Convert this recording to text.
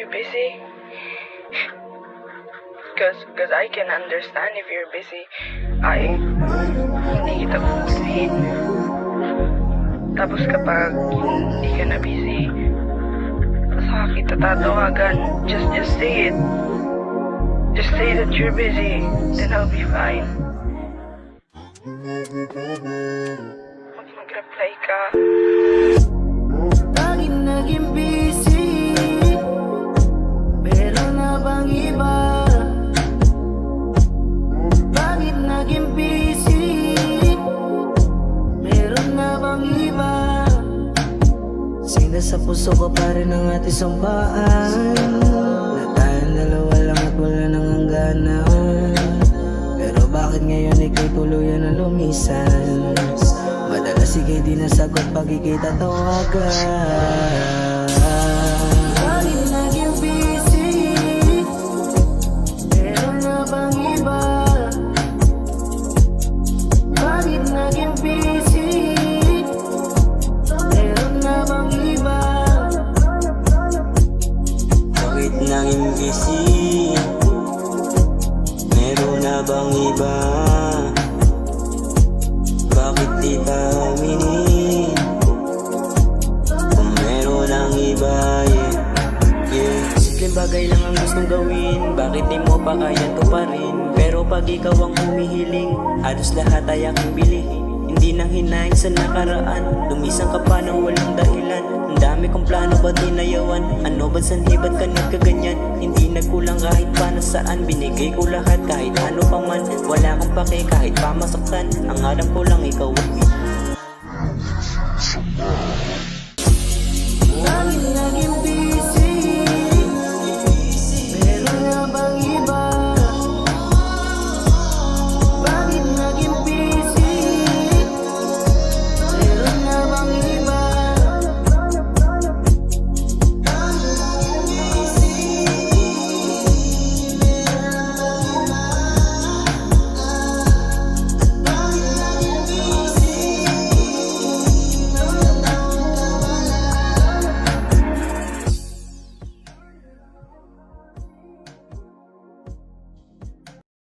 you busy? Cause I can understand if you're busy. Ay, hindi kita pupusuin. Tapos kapag hindi ka na busy, saka kita tatawagan. Just say it. Just say that you're busy, then I'll be fine. Mag-reply ka. Laging naging busy, meron na bang iba? Bakit naging busy, meron na bang iba? Sina sa puso ko pa rin ang ating sumpaan, na tayong dalawa lang at wala nang hangganan. Pero bakit ngayon ika'y tuluyan na lumisan? Madalas ika'y di nasagot pag ikita tawagan. Bakit naging busy, meron na bang iba? Bakit naging busy, meron na bang iba? Bakit naging busy, meron na bang iba? Bakit di ba aminin kung meron ang iba? Simpleng bagay lang ang gustong gawin, bakit di mo pa kaya tuparin? Pero pag ikaw ang humihiling, halos lahat ay aking bilihin. Hindi nang hinahin sa nakaraan, lumisan ka pa ng walang dahilan. Ang dami kong plano ba't dinayawan? Ano ba't sanhi ba't ka nagkaganyan? Hindi nagkulang kahit pa na saan, binigay ko lahat kahit ano pa man. Wala akong pake kahit pa masaktan, ang alam ko lang ikaw ang